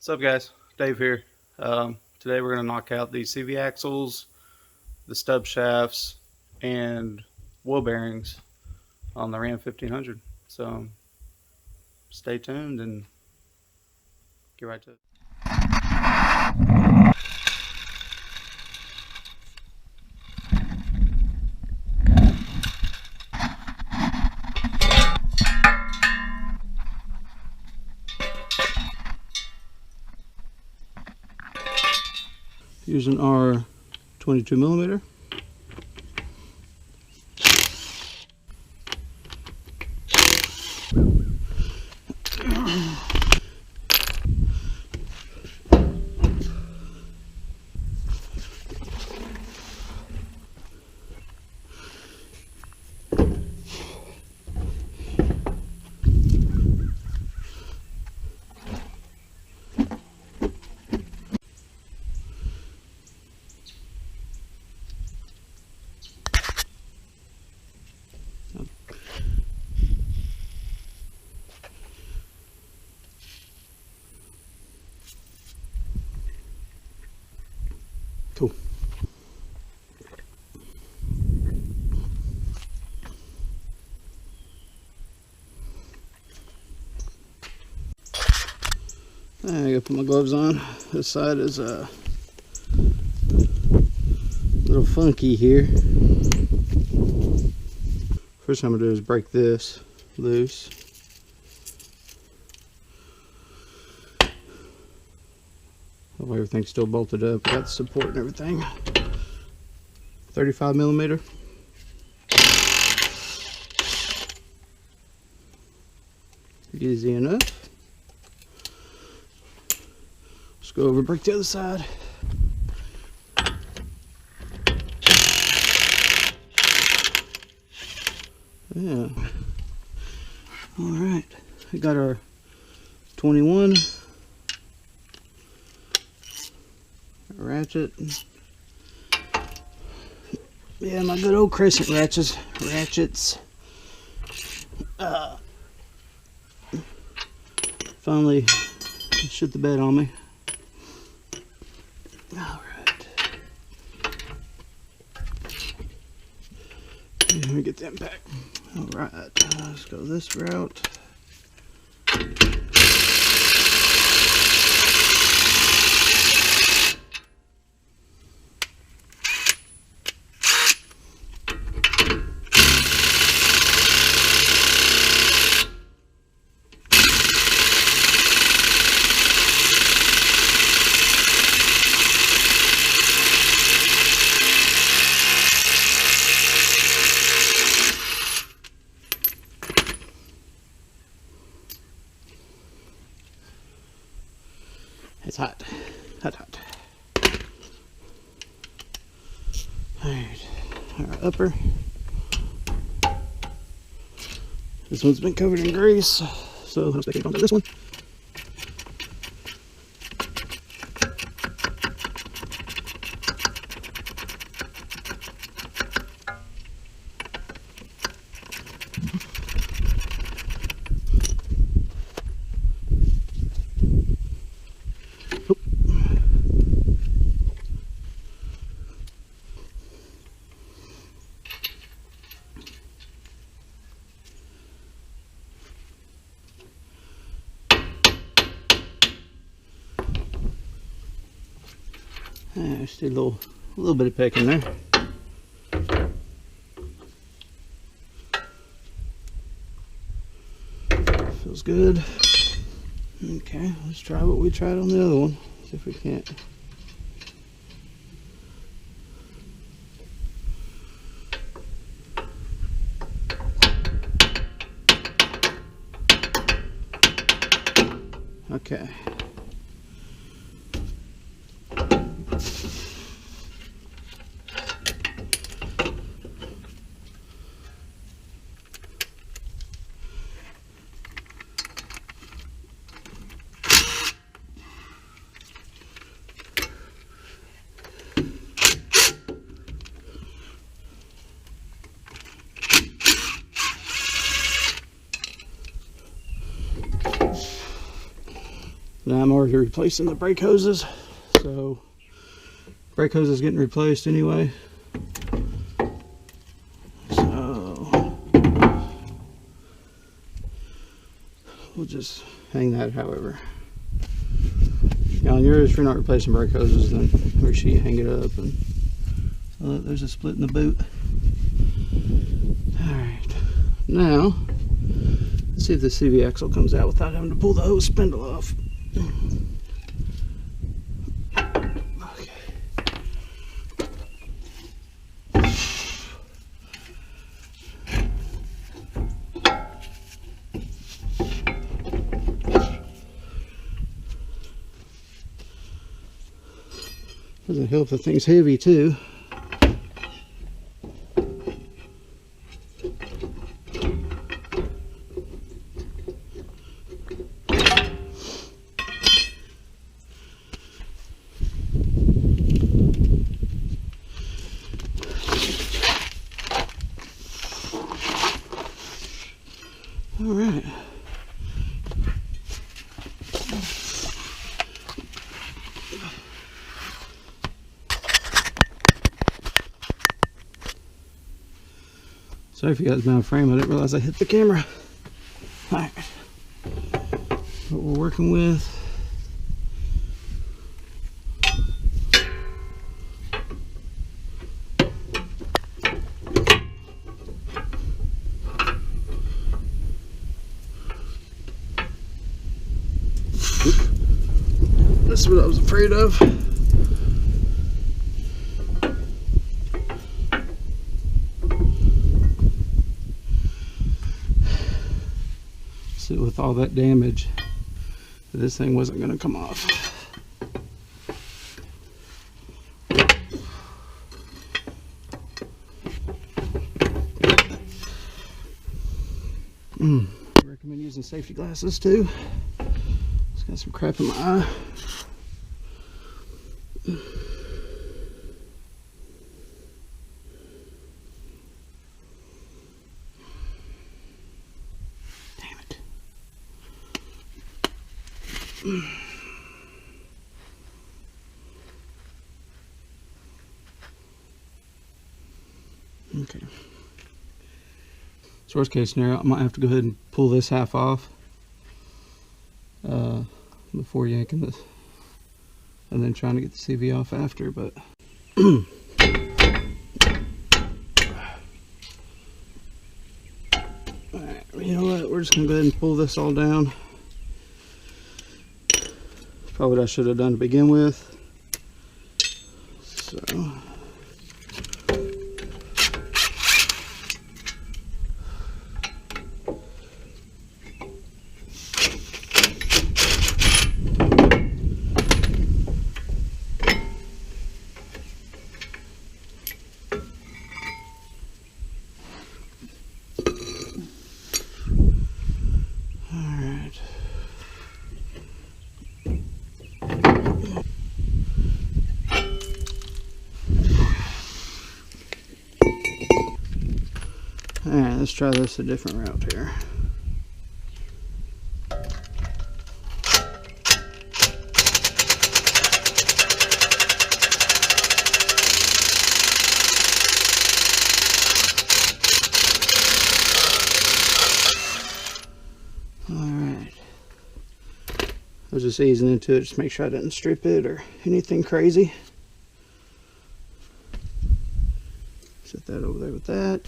What's up, guys? Dave here. Today we're going to knock out the CV axles, the stub shafts, and wheel bearings on the Ram 1500. So stay tuned and get right to it. Using our 22mm. Cool. I gotta put my gloves on. This side is a little funky here. First thing I'm gonna do is break this loose. That way everything's still bolted up. Got the support and everything. 35mm. Easy enough. Let's go over and break the other side. Yeah. Alright. We got our 21. Ratchet. Yeah, my good old crescent ratchets. Finally shit the bed on me. Alright. Let me get them back. Alright, let's go this route. It's hot. Hot. Alright. Our upper. This one's been covered in grease, so let's take it onto this one. Just a little bit of pecking there. Feels good. Okay, let's try what we tried on the other one. See if we can't. Okay. Now I'm already replacing the brake hoses, so brake hose is getting replaced anyway. So we'll just hang that however. Now on yours, if you're not replacing brake hoses, then make sure you hang it up. And there's a split in the boot. Alright, now let's see if the CV axle comes out without having to pull the hose spindle off. Okay. Doesn't help the thing's heavy too. All right. Sorry if you guys been on frame, I didn't realize I hit the camera. All right. What we're working with. This is what I was afraid of. So with all that damage, this thing wasn't going to come off. I recommend using safety glasses too. Just got some crap in my eye. Damn it. Okay. So worst case scenario, I might have to go ahead and pull this half off before yanking this, and then trying to get the CV off after, but alright, you know what, we're just gonna go ahead and pull this all down. Probably what I should have done to begin with. So alright, let's try this a different route here. Alright. I was just easing into it, just make sure I didn't strip it or anything crazy. Set that over there with that.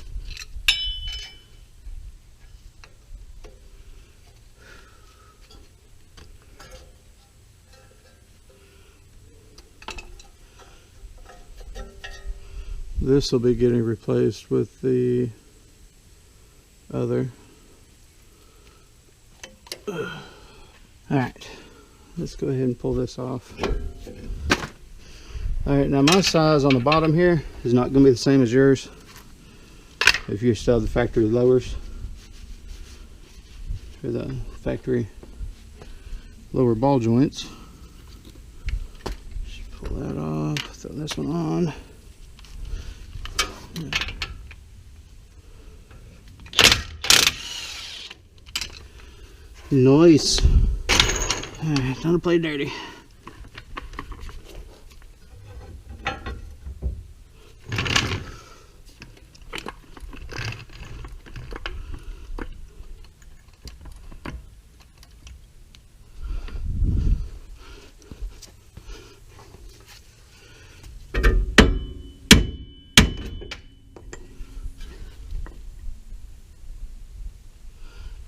This will be getting replaced with the other. Alright, let's go ahead and pull this off. Alright, now my size on the bottom here is not going to be the same as yours if you still have the factory lowers or the factory lower ball joints. Just pull that off, throw this one on. Nice. Alright, time to play dirty.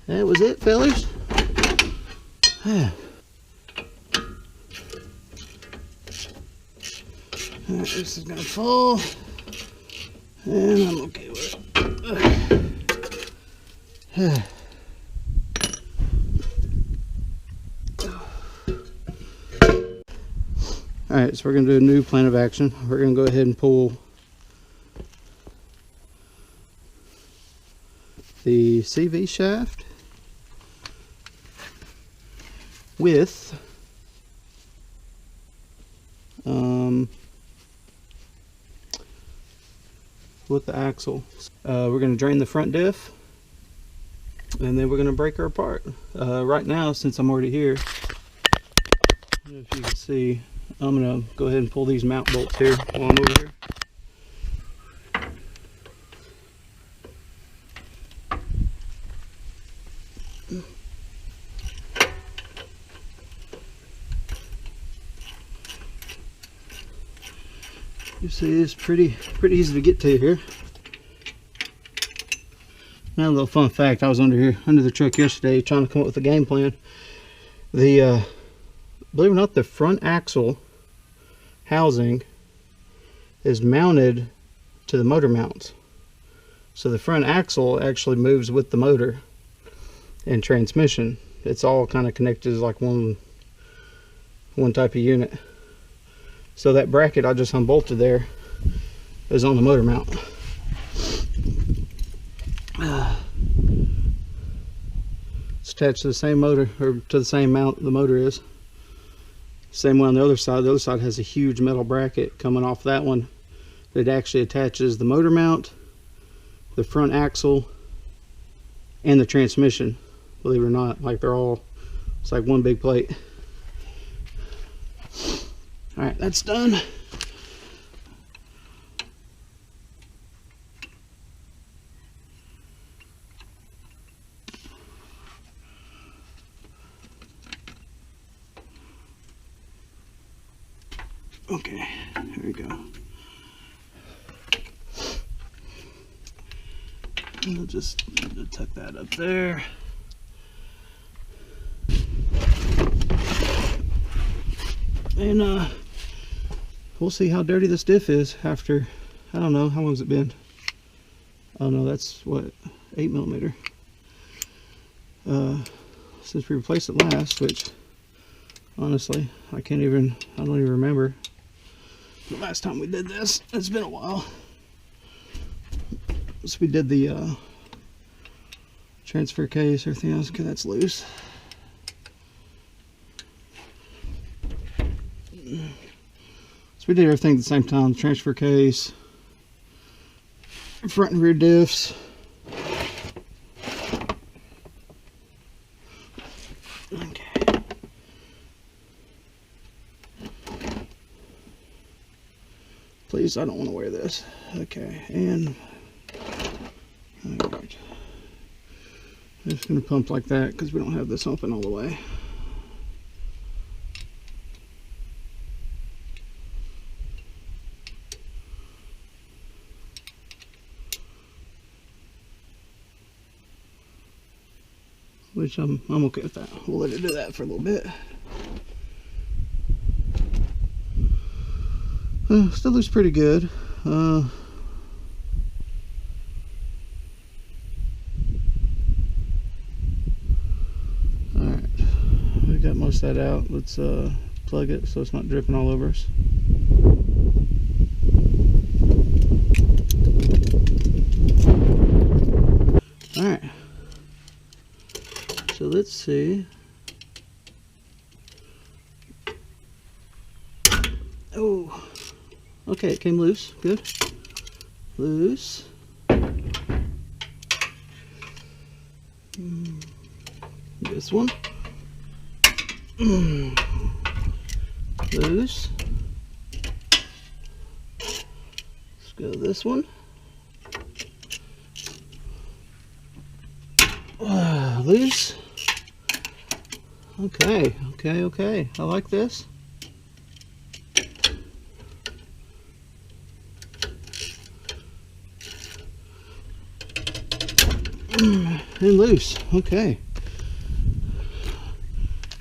That was it, fellas. Alright, this is gonna fall, and I'm okay with it. Alright, so we're gonna do a new plan of action. We're gonna go ahead and pull the CV shaft with the axle. We're going to drain the front diff, and then we're going to break her apart. Right now, since I'm already here, I don't know if you can see, I'm going to go ahead and pull these mount bolts here while I'm over here. You see, it's pretty easy to get to here. Now, a little fun fact: I was under the truck yesterday trying to come up with a game plan. The believe it or not, the front axle housing is mounted to the motor mounts, so the front axle actually moves with the motor and transmission. It's all kind of connected as like one type of unit. So that bracket I just unbolted there is on the motor mount. It's attached to the same motor, or to the same mount the motor is. Same way on the other side. The other side has a huge metal bracket coming off that one that actually attaches the motor mount, the front axle, and the transmission. Believe it or not, like they're all, it's like one big plate. Alright, that's done. Okay, here we go. I'll just tuck that up there. And we'll see how dirty this diff is after, I don't know, how long's it been? Oh no, that's what, 8mm. Since we replaced it last, which honestly, I don't even remember the last time we did this. It's been a while. So we did the transfer case, everything else. Okay, that's loose. So we did everything at the same time: transfer case, front and rear diffs. Okay. Please, I don't want to wear this. Okay, and alright. I'm just going to pump like that because we don't have this open all the way. Which I'm okay with that. We'll let it do that for a little bit. Still looks pretty good. Alright, we got most of that out. Let's plug it so it's not dripping all over us. Alright. So let's see. Oh, okay, it came loose. Good. Loose. This one. Loose. Let's go this one. Loose. Okay, okay, okay. I like this. And loose. Okay.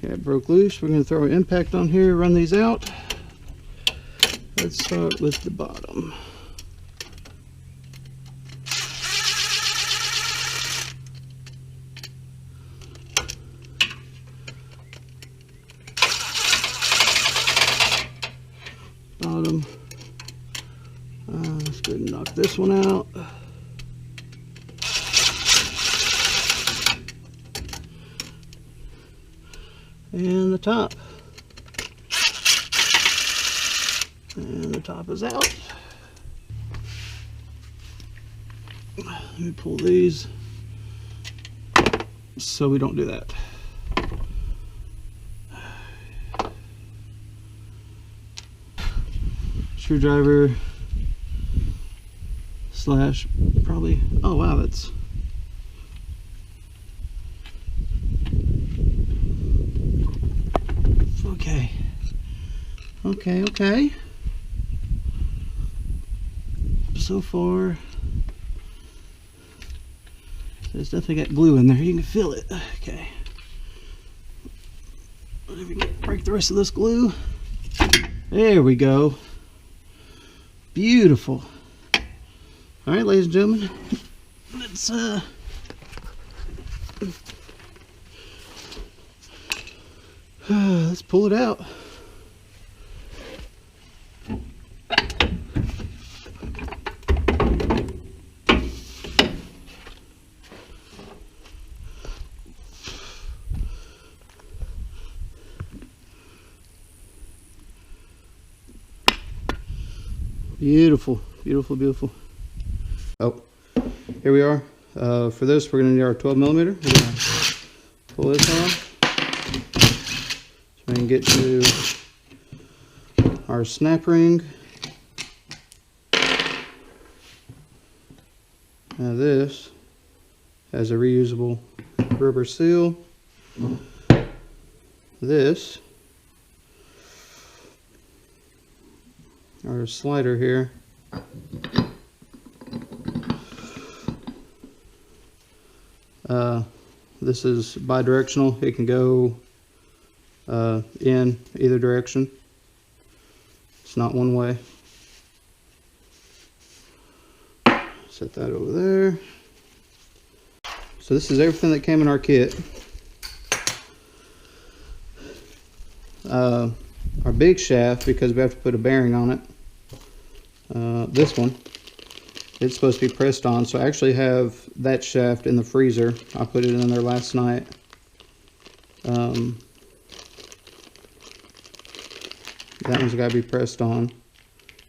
Okay, it broke loose. We're going to throw an impact on here, run these out. Let's start with the bottom. Bottom. Let's go ahead and knock this one out. And the top. And the top is out. Let me pull these so we don't do that. Screwdriver slash probably, oh wow, that's okay. Okay, okay. So far, it's definitely got glue in there. You can feel it. Okay. Let me break the rest of this glue. There we go. Beautiful. All right, ladies and gentlemen, let's pull it out. Beautiful, beautiful, beautiful. Oh, here we are. For this, we're going to need our 12mm. We're going to pull this off so we can get to our snap ring. Now this has a reusable rubber seal. This, our slider here, this is bi-directional. It can go in either direction. It's not one way. Set that over there. So this is everything that came in our kit. Our big shaft, because we have to put a bearing on it, this one, it's supposed to be pressed on, so I actually have that shaft in the freezer. I put it in there last night. That one's got to be pressed on.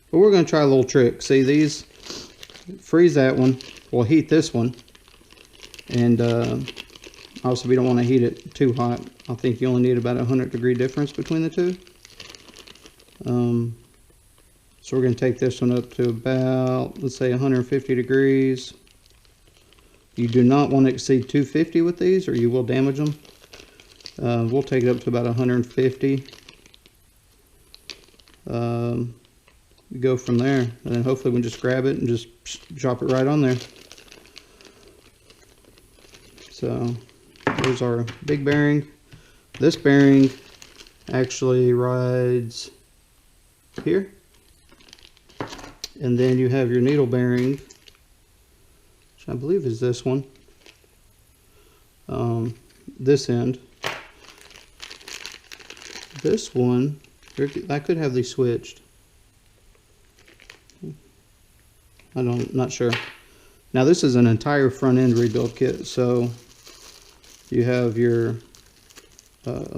But we're going to try a little trick. See, these, freeze that one, we'll heat this one, and also we don't want to heat it too hot. I think you only need about a 100-degree difference between the two. So we're going to take this one up to about, let's say, 150 degrees. You do not want to exceed 250 with these, or you will damage them. We'll take it up to about 150. Go from there, and then hopefully we can just grab it and just drop it right on there. So there's our big bearing. This bearing actually rides here, and then you have your needle bearing, which I believe is this one, this end. This one, I could have these switched. Not sure. Now this is an entire front end rebuild kit, so you have your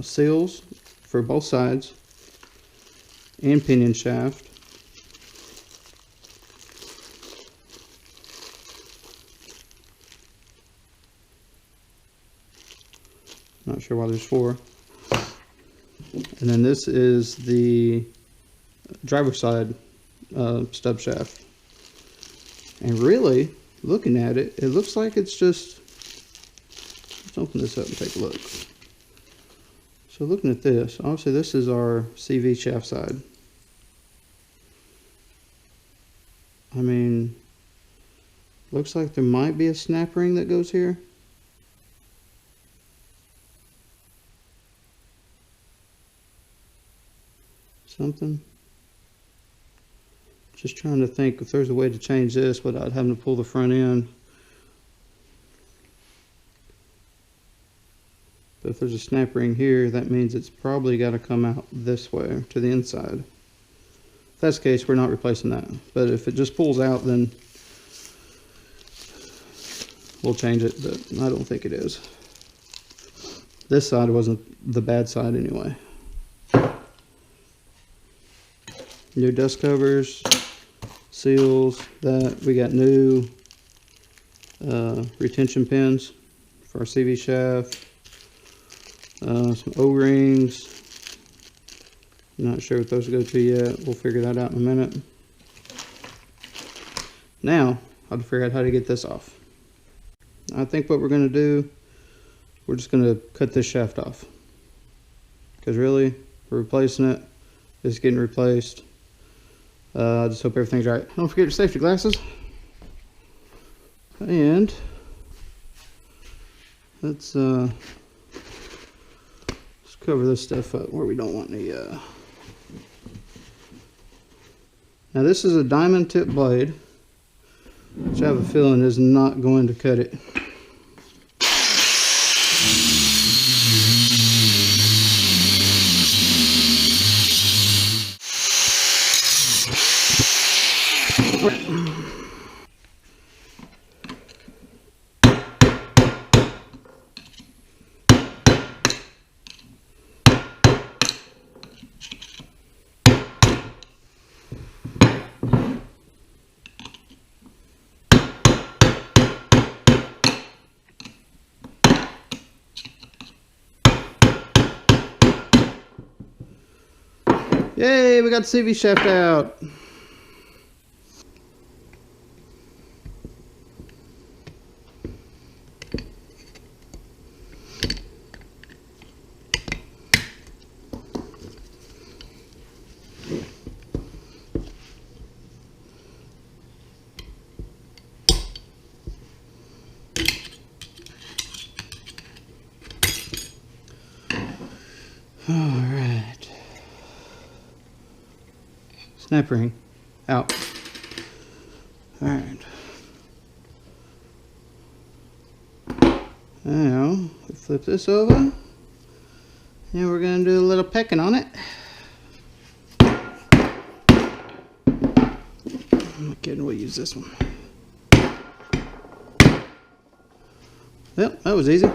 seals for both sides and pinion shaft. Not sure why there's 4. And then this is the driver's side stub shaft. And really, looking at it, it looks like it's just, let's open this up and take a look. So looking at this, obviously this is our CV shaft side. I mean, looks like there might be a snap ring that goes here. Something. Just trying to think if there's a way to change this without having to pull the front end. But if there's a snap ring here, that means it's probably got to come out this way to the inside. If that's the case, we're not replacing that. But if it just pulls out, then we'll change it, but I don't think it is. This side wasn't the bad side anyway. New dust covers, seals, that we got new retention pins for our CV shaft, some O-rings. Not sure what those go to yet. We'll figure that out in a minute. Now, I'll figure out how to get this off. I think what we're going to do, we're just going to cut this shaft off. Because really, we're replacing it. It's getting replaced. I just hope everything's right. Don't forget your safety glasses. And let's cover this stuff up where we don't want any. Now this is a diamond tip blade, which I have a feeling is not going to cut it. Yay, we got the CV shaft out. All right. Snap ring out. All right. Now we flip this over, and we're going to do a little pecking on it. I'm not kidding. We'll use this one. Yep, that was easy.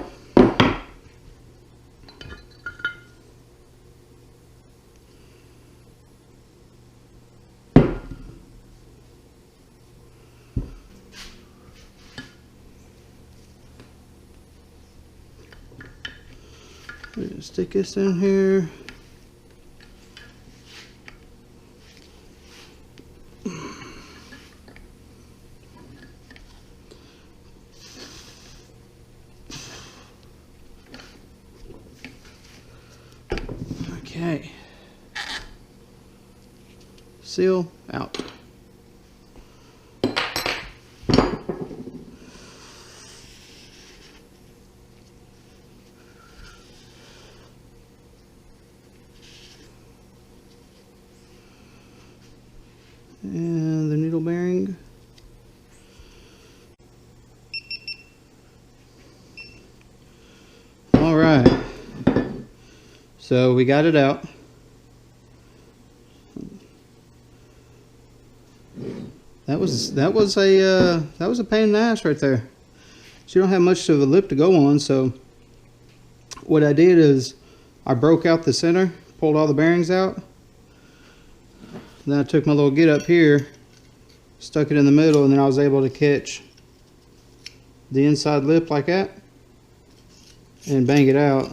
Just stick this in here. Okay. Seal out. And the needle bearing. All right. So we got it out. That was a pain in the ass right there. So you don't have much of a lip to go on. So what I did is I broke out the center, pulled all the bearings out. Then I took my little get up here, stuck it in the middle, and then I was able to catch the inside lip like that and bang it out.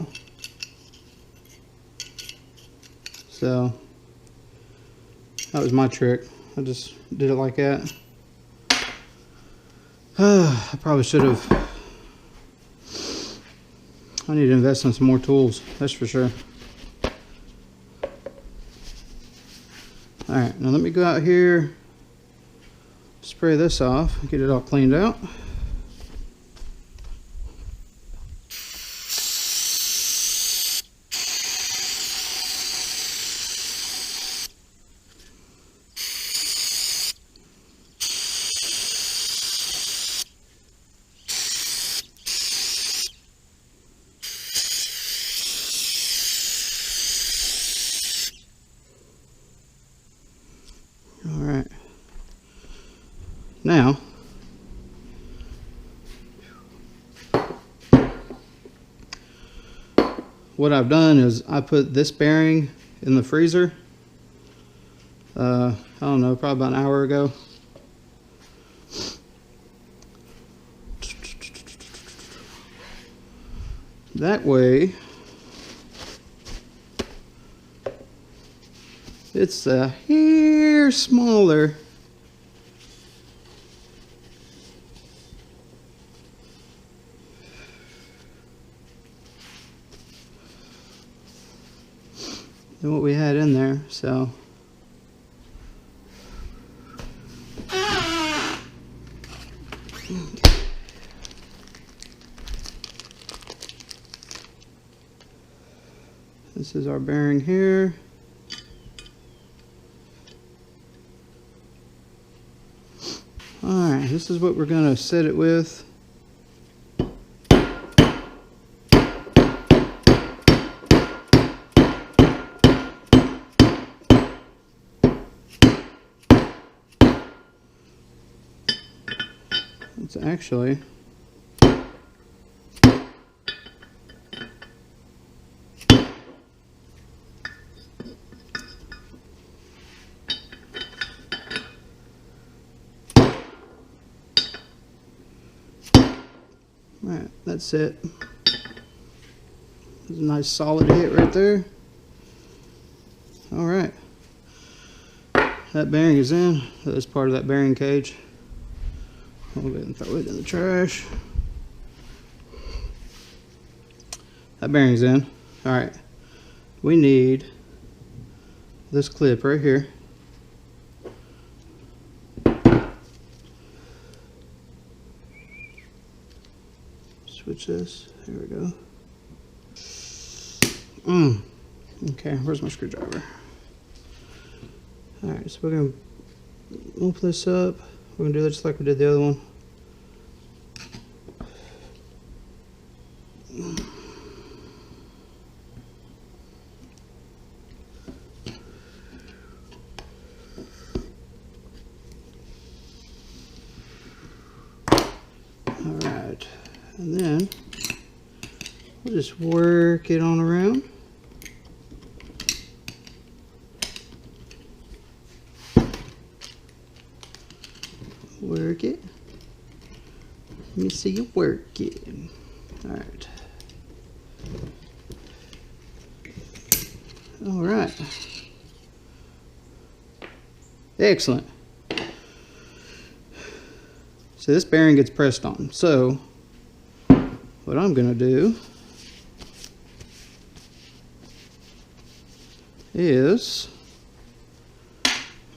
So that was my trick. I just did it like that. I probably should have. I need to invest in some more tools, that's for sure. Alright, now let me go out here, spray this off, get it all cleaned out. Alright. Now, what I've done is I put this bearing in the freezer, I don't know, probably about an hour ago. That way, it's a hair smaller than what we had in there, so this is our bearing here. Alright, this is what we're going to set it with. It's actually Alright, that's it. There's a nice solid hit right there. Alright. That bearing is in. That's part of that bearing cage. I'll go ahead and throw it in the trash. That bearing's in. Alright. We need this clip right here. Switch this. There we go. Okay, where's my screwdriver? Alright, so we're going to move this up. We're going to do it just like we did the other one. Alright, and then we'll just work it on around. Work it. Let me see you work it. Alright. Alright. Excellent. So this bearing gets pressed on. So what I'm going to do is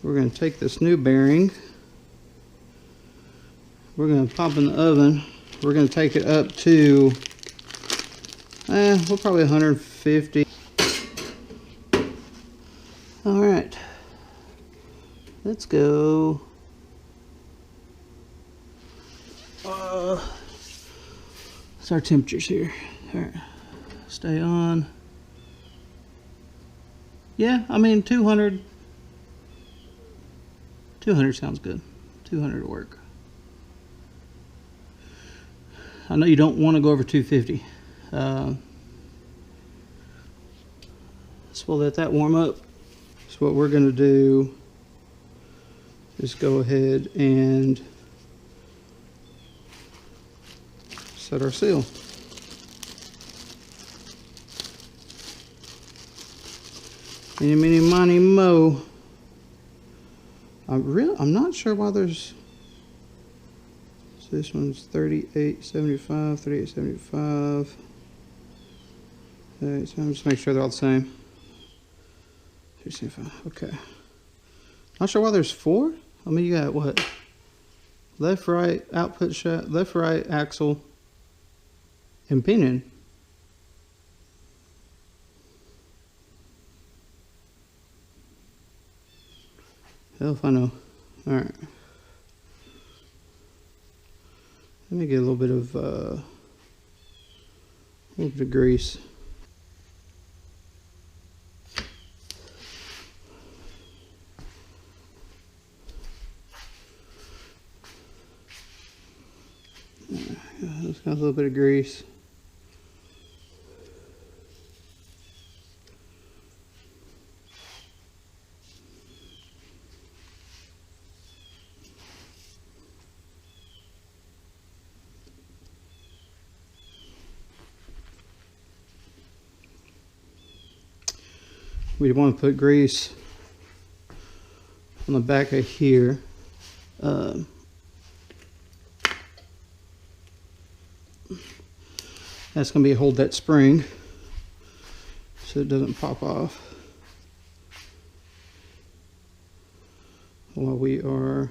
we're going to take this new bearing. We're going to pop in the oven. We're going to take it up to, well, probably 150. All right, let's go. What's our temperatures here? All right, stay on. Yeah, I mean 200 sounds good. 200 will work. I know you don't want to go over 250. So we'll let that warm up. So what we're going to do is go ahead and set our seal. Eeny, meeny, miny, mo. I'm not sure why there's. So this one's 38.75, 38.75. Alright, so I'm just make sure they're all the same. 375. Okay. Not sure why there's 4. I mean, you got what? Left, right, output shaft, left, right, axle, and pinion. Hell if I know. Alright. Let me get a little bit of grease. Just got a little bit of grease. We want to put grease on the back of here. That's going to be hold that spring so it doesn't pop off while we are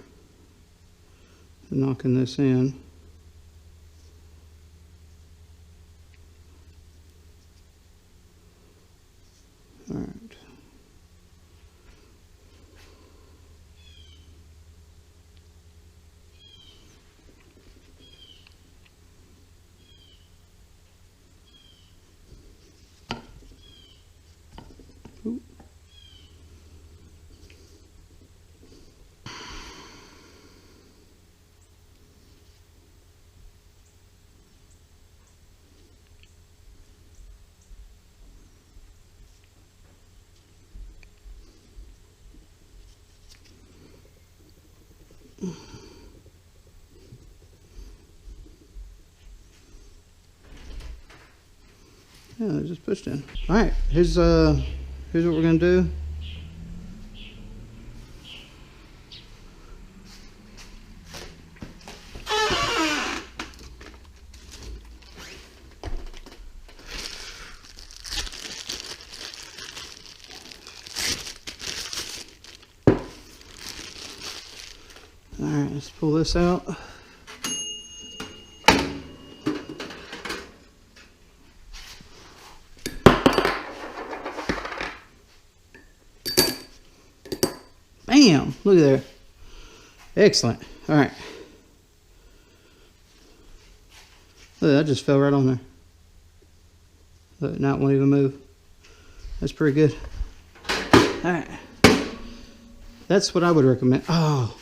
knocking this in. All right. Ooh. Yeah, they just pushed in. All right, here's what we're gonna do. All right, let's pull this out. Bam! Look at there. Excellent. All right. Look, that just fell right on there. Look, now it won't even move. That's pretty good. All right. That's what I would recommend. Oh.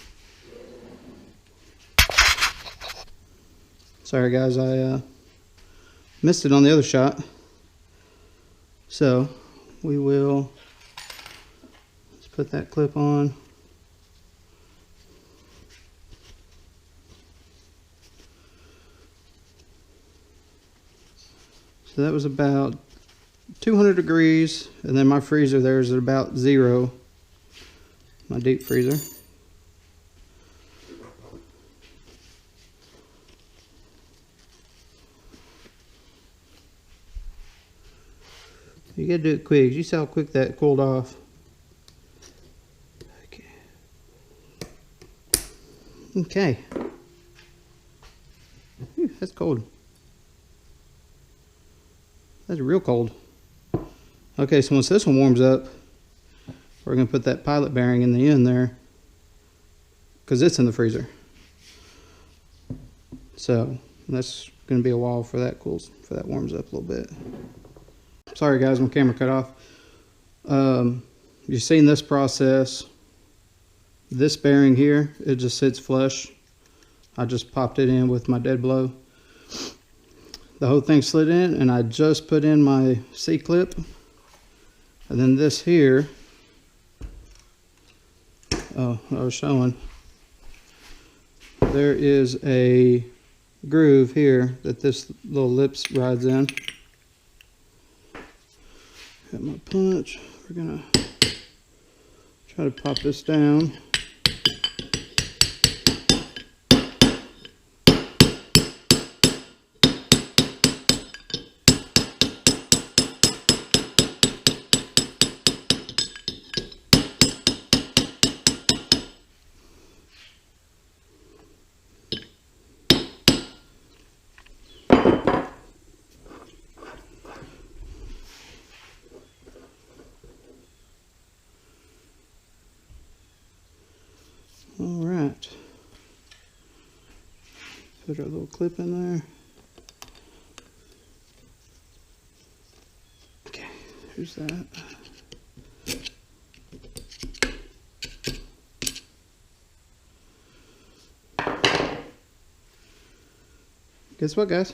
Sorry, guys. I missed it on the other shot. So, we will... Let's put that clip on. So that was about 200 degrees, and then my freezer there is at about 0. My deep freezer. You gotta do it quick. You see how quick that cooled off. Okay. Whew, that's cold. That's real cold. Okay, so once this one warms up, we're going to put that pilot bearing in the end there, because it's in the freezer. So that's going to be a while for that cools, for that warms up a little bit. Sorry guys, my camera cut off. You've seen this process. This bearing here, it just sits flush. I just popped it in with my dead blow. The whole thing slid in, and I just put in my C-clip. And then this here, oh, I was showing, there is a groove here that this little lips rides in. Got my punch. We're gonna Try to pop this down. All right. Put our little clip in there. Okay, here's that. Guess what, guys?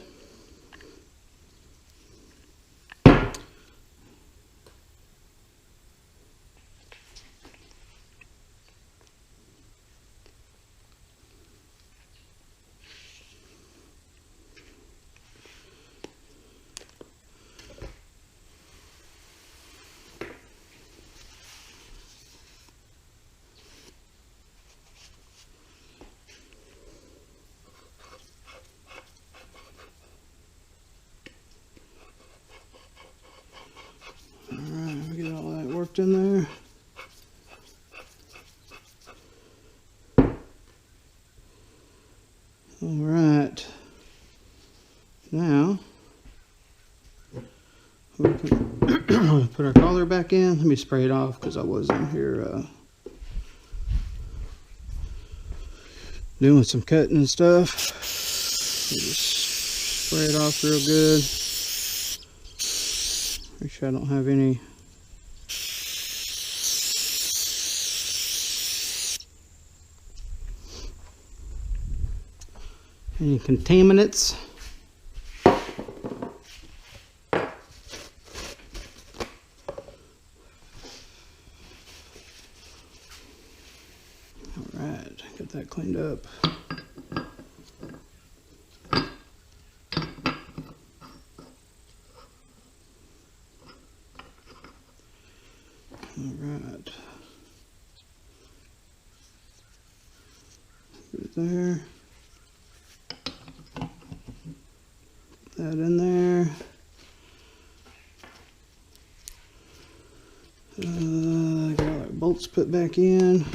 In there. All right. Now we can put our collar back in. Let me spray it off because I was in here doing some cutting and stuff. Just spray it off real good. Make sure I don't have any contaminants. Alright, get that cleaned up. Alright. Put it there. That in there. Got all our bolts put back in.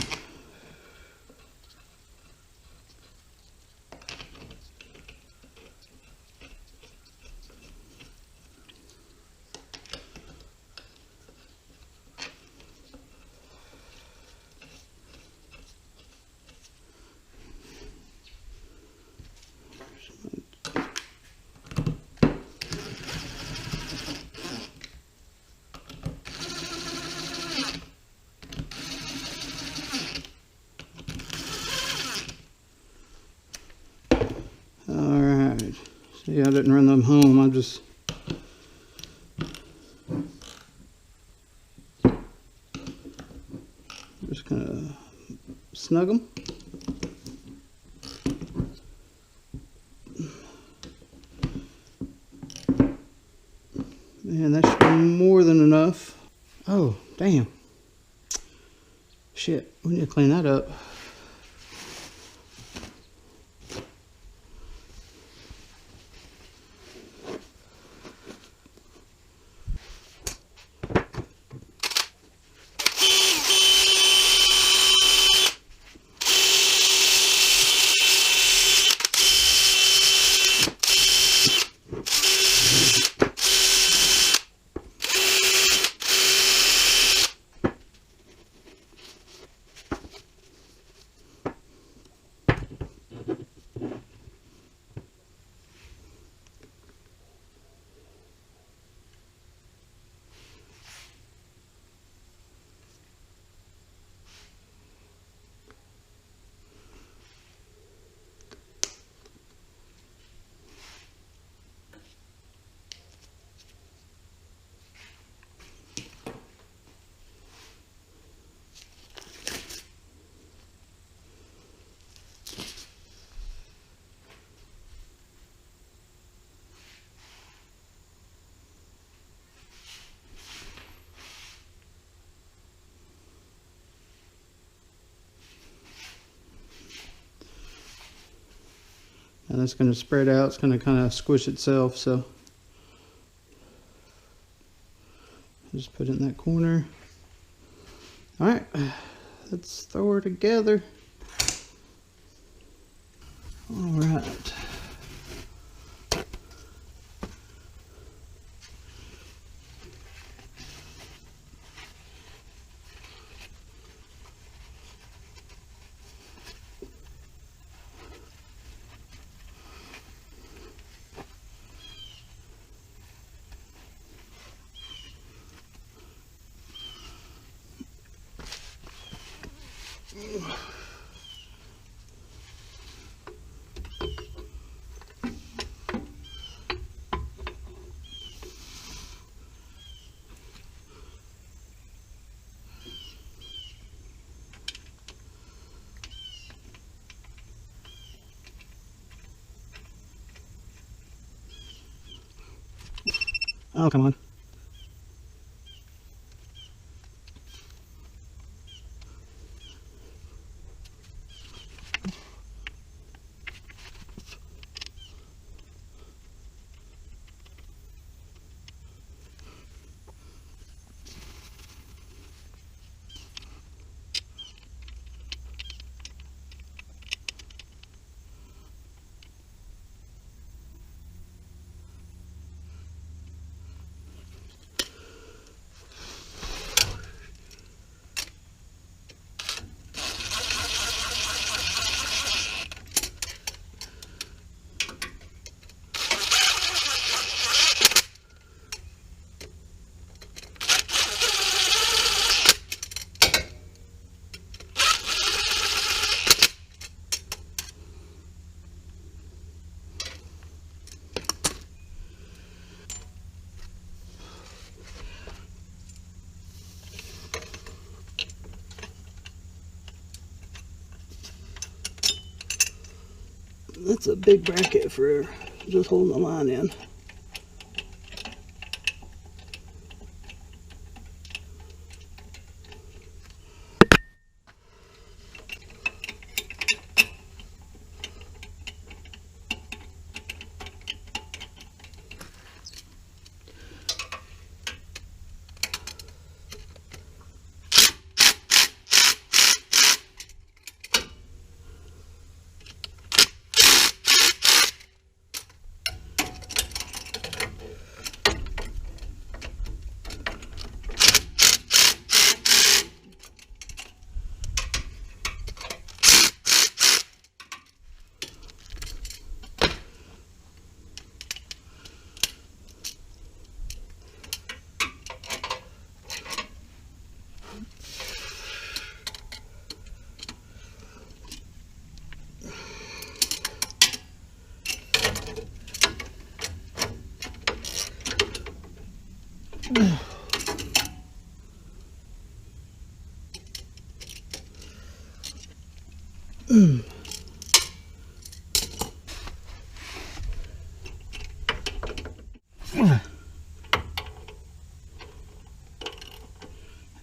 Alright, see, I didn't run them home, I just gonna snug them. Man, that should be more than enough. Oh, damn. Shit, we need to clean that up. And it's going to spread out. It's going to kind of squish itself. So just put it in that corner. All right, let's throw her together. All right. Oh, come on. That's a big bracket for just holding the line in.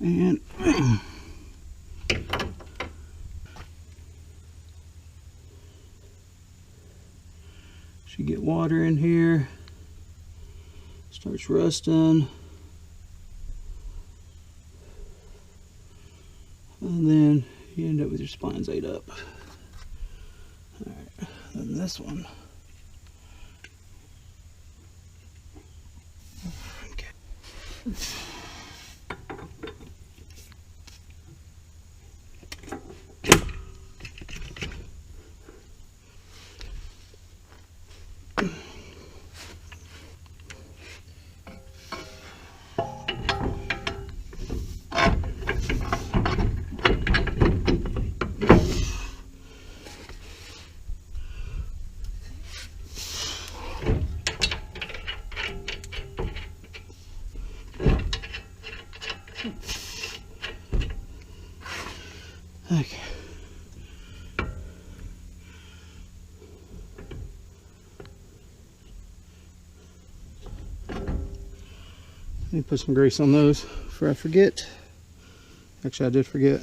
And should get water in here. Starts rusting. And then you end up with your splines ate up. Alright, then this one. Okay. Okay. Let me put some grease on those before I forget. Actually, I did forget.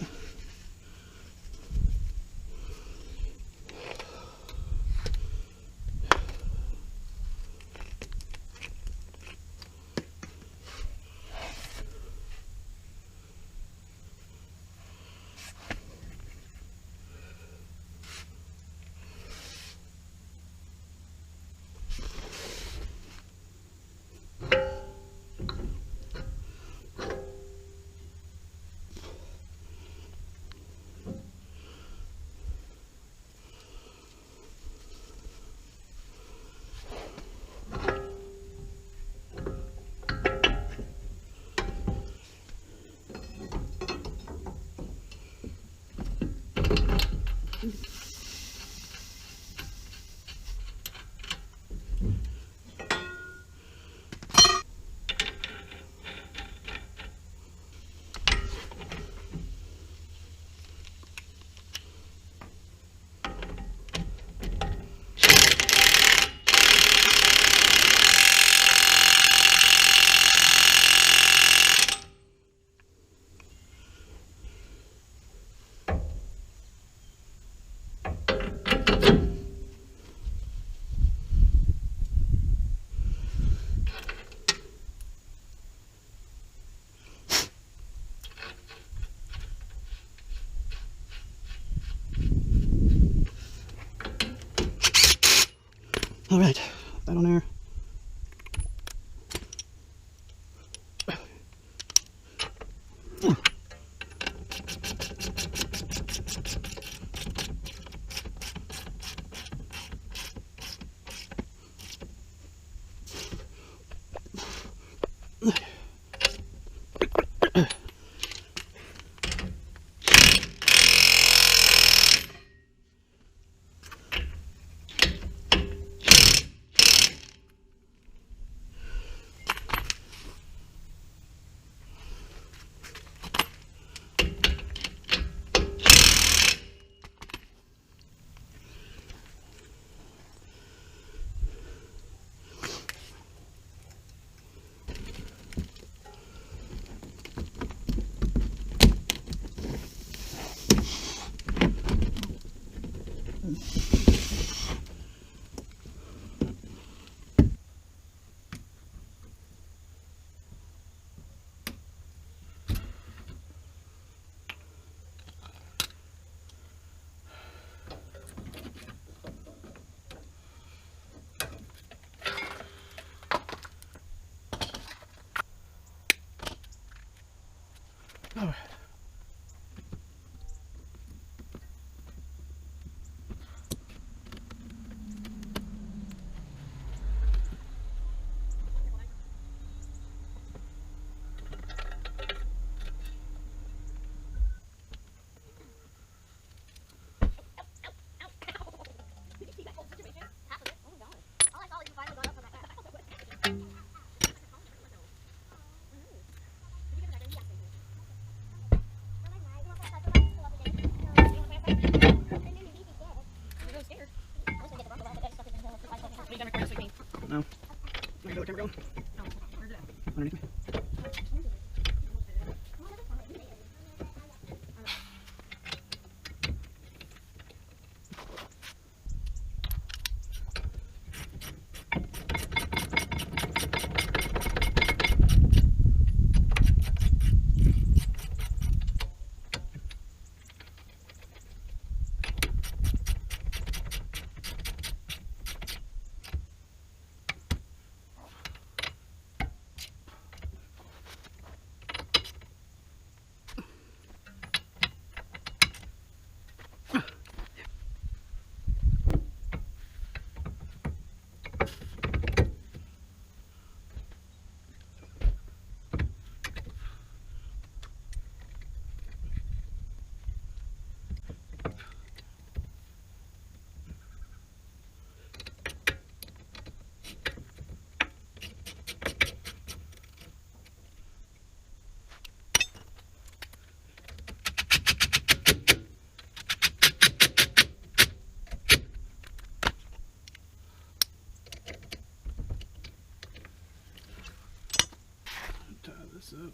All right, that on there. All right. No. Where the camera going? Underneath me. Tie this up.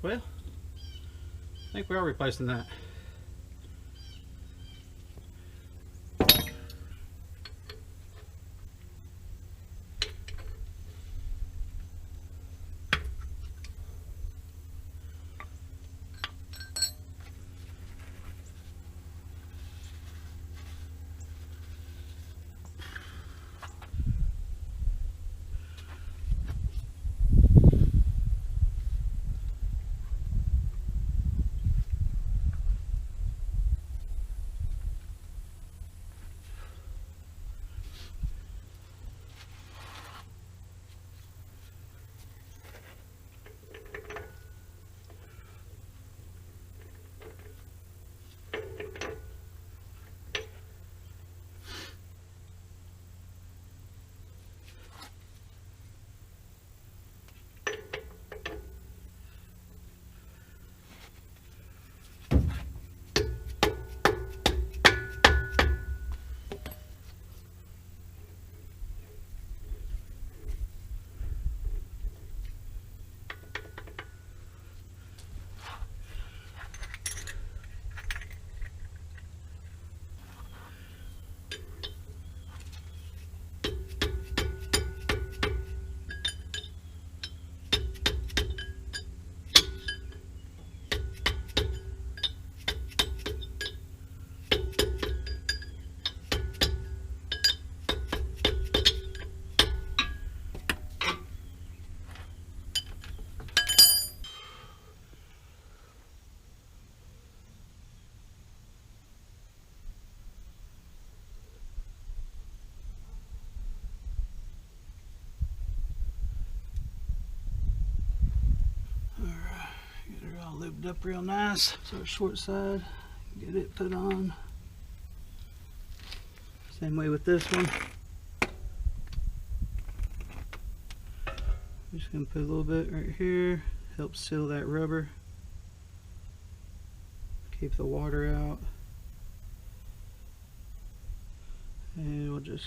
Well, I think we are replacing that. all lubed up real nice. So our short side, get it put on. Same way with this one. I'm just going to put a little bit right here, help seal that rubber, keep the water out, and we'll just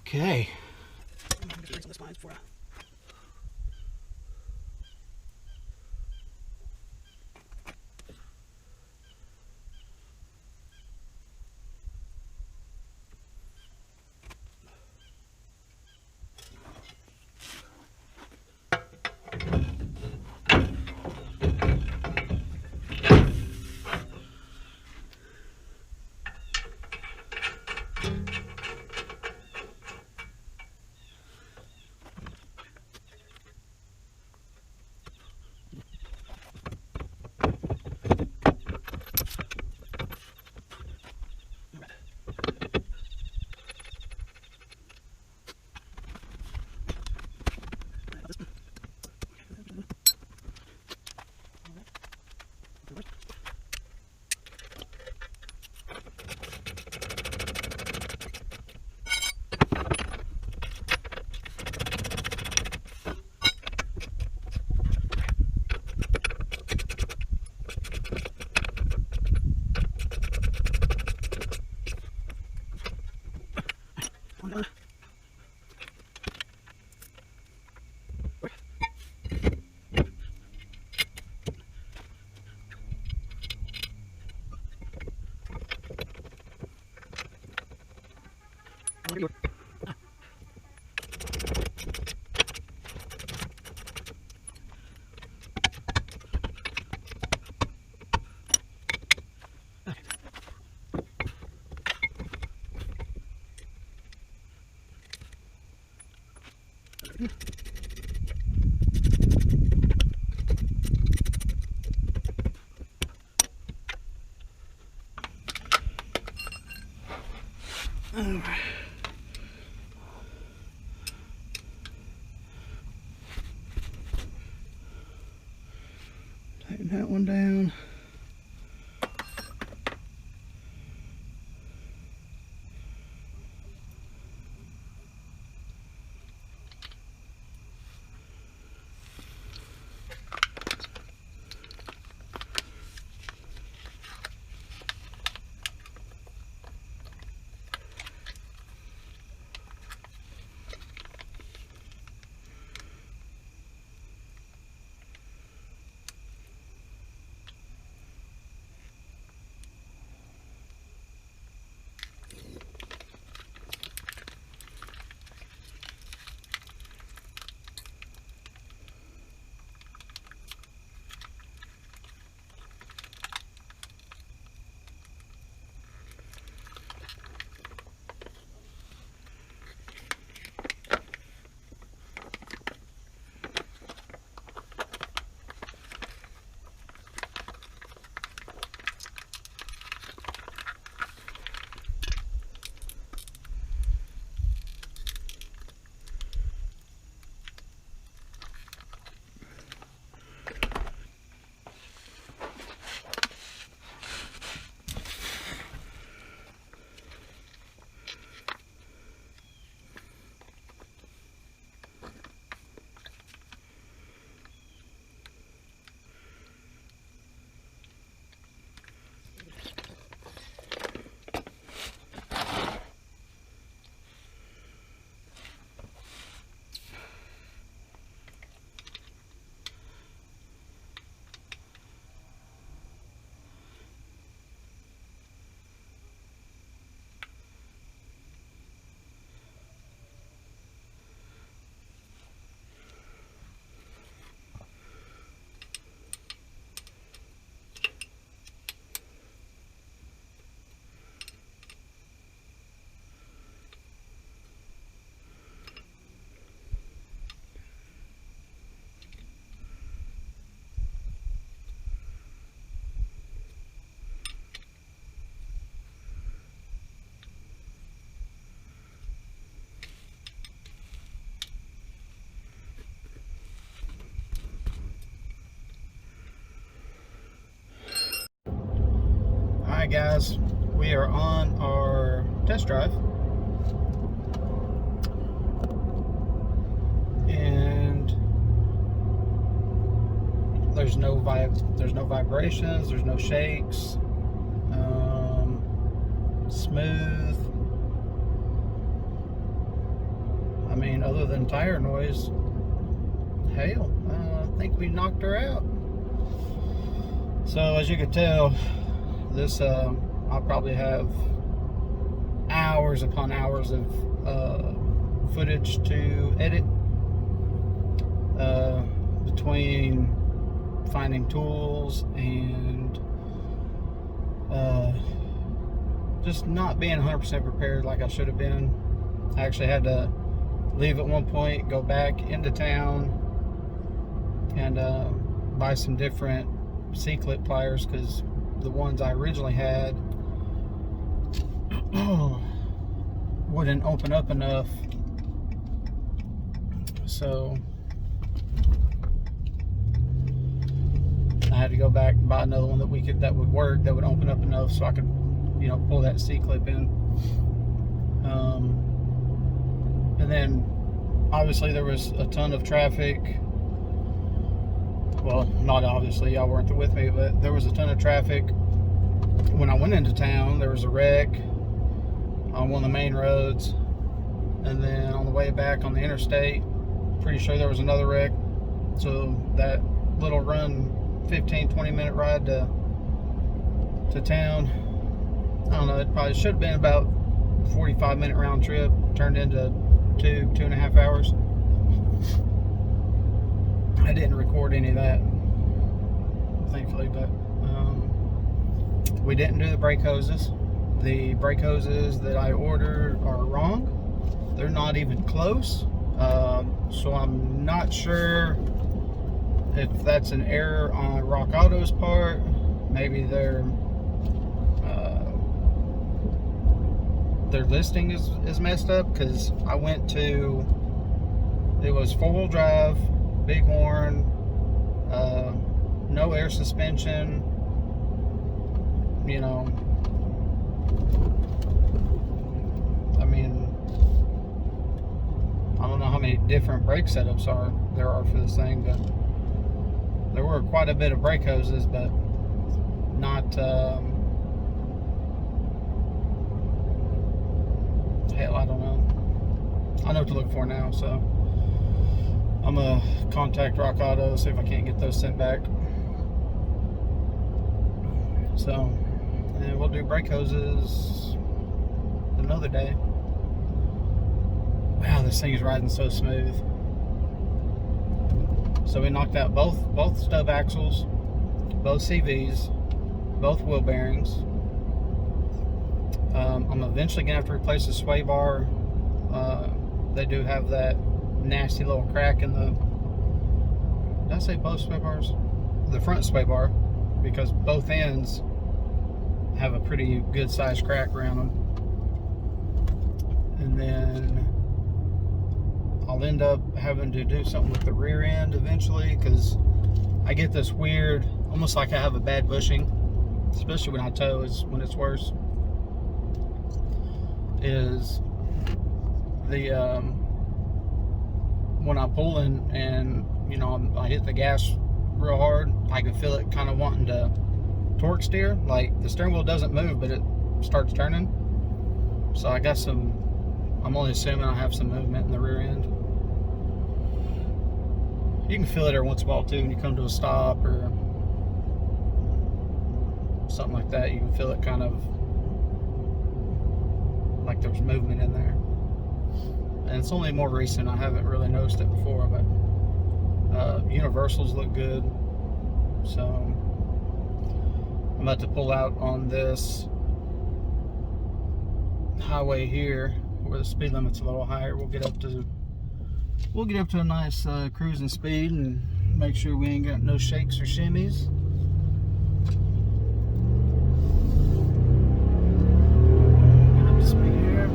okay. Get some spines for tighten that one down. Alright guys, we are on our test drive. And there's no vibrations, there's no shakes. Smooth. I mean, other than tire noise, hell, I think we knocked her out. So as you can tell, this I'll probably have hours upon hours of footage to edit between finding tools and just not being 100% prepared like I should have been. I actually had to leave at one point, go back into town, and buy some different C-clip pliers because the ones I originally had wouldn't open up enough. So I had to go back and buy another one that would work, that would open up enough so I could, pull that C-clip in. And then obviously there was a ton of traffic. Well, not obviously, y'all weren't with me, but there was a ton of traffic when I went into town. There was a wreck on one of the main roads, and then on the way back on the interstate, pretty sure there was another wreck. So that little run, 15-20 minute ride to town, I don't know, it probably should have been about 45-minute round trip, turned into 2.5 hours. I didn't record any of that, thankfully, but we didn't do the brake hoses. The brake hoses that I ordered are wrong. They're not even close. So I'm not sure if that's an error on Rock Auto's part. Maybe their listing is messed up, because I went to, it was 4-wheel drive, big horn, no air suspension, I mean, I don't know how many different brake setups there are for this thing, but there were quite a bit of brake hoses, but not hell, I don't know. I know what to look for now, so I'm gonna contact Rock Auto, see if I can't get those sent back. So, and we'll do brake hoses another day. Wow, this thing is riding so smooth. So we knocked out both stub axles, both CVs, both wheel bearings. I'm eventually gonna have to replace the sway bar. They do have that nasty little crack in the, did I say both sway bars? The front sway bar, because both ends have a pretty good sized crack around them. And then I'll end up having to do something with the rear end eventually, because I get this weird, almost like I have a bad bushing, especially when I tow, is when it's worse, is the when I'm pulling and I hit the gas real hard, I can feel it kind of wanting to torque steer. Like the steering wheel doesn't move, but it starts turning. So I got some, I'm only assuming I have some movement in the rear end. You can feel it every once in a while too when you come to a stop or something like that. You can feel it kind of like there's movement in there. And it's only more recent. I haven't really noticed it before, but universals look good. So I'm about to pull out on this highway here where the speed limit's a little higher. We'll get up to a nice cruising speed and make sure we ain't got no shakes or shimmies. Get up to speed here.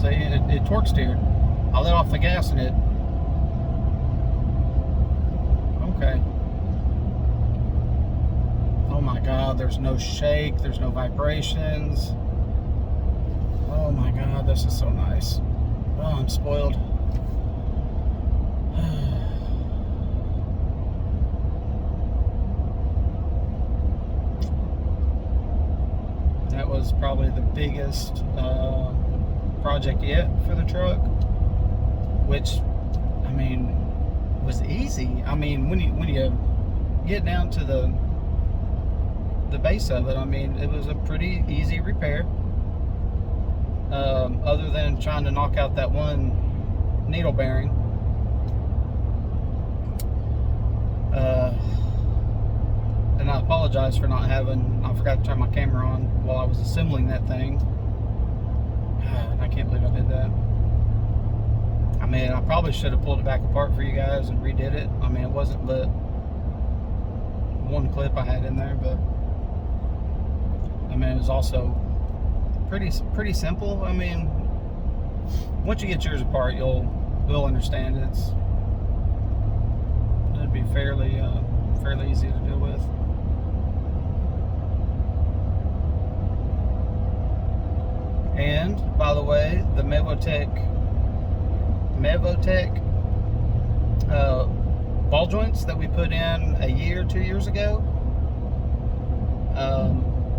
So it torque steered. I let off the gas and loud. There's no shake. There's no vibrations. Oh my God, this is so nice. Oh, I'm spoiled. That was probably the biggest project yet for the truck, which, I mean, was easy. I mean, when you get down to the base of it, I mean, it was a pretty easy repair. Other than trying to knock out that one needle bearing. And I apologize for not having, I forgot to turn my camera on while I was assembling that thing. And I can't believe I did that. I mean, I probably should have pulled it back apart for you guys and redid it. I mean, it wasn't but one clip I had in there, but I mean, it was also pretty simple. I mean, once you get yours apart, you'll understand it'd be fairly easy to deal with. And by the way, the Mevotech ball joints that we put in a year, 2 years ago,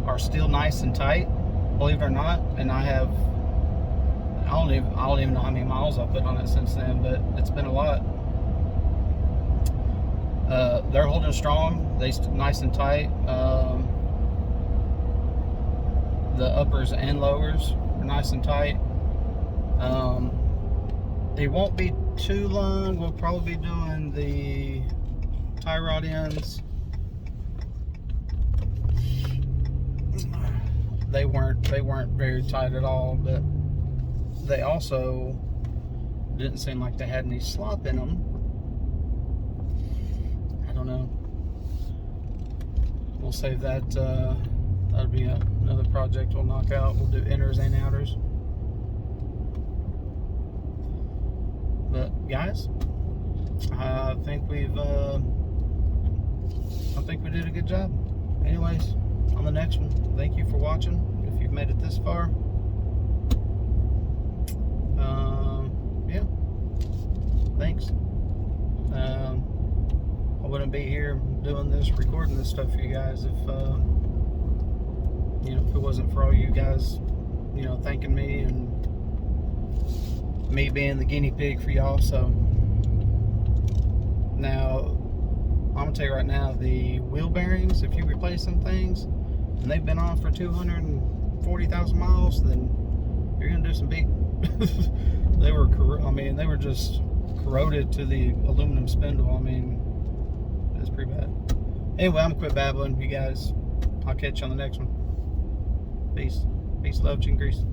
are still nice and tight, believe it or not. And I don't even know how many miles I've put on it since then, but it's been a lot. They're holding strong. They nice and tight. The uppers and lowers are nice and tight. They won't be too long. We'll probably be doing the tie rod ends. They weren't very tight at all, but they also didn't seem like they had any slop in them. I don't know. We'll save that. That'll be another project we'll knock out. We'll do inners and outers. But guys, I think we did a good job. Anyways, on the next one, thank you for watching. If you've made it this far, yeah, thanks. I wouldn't be here doing this, recording this stuff for you guys if if it wasn't for all you guys, thanking me and me being the guinea pig for y'all. So now I'm gonna tell you right now, the wheel bearings, if you replace them things and they've been on for 240,000 miles, then you're gonna do some big they were just corroded to the aluminum spindle. I mean, it's pretty bad. Anyway, I'm gonna quit babbling, you guys. I'll catch you on the next one. Peace, love, chicken grease.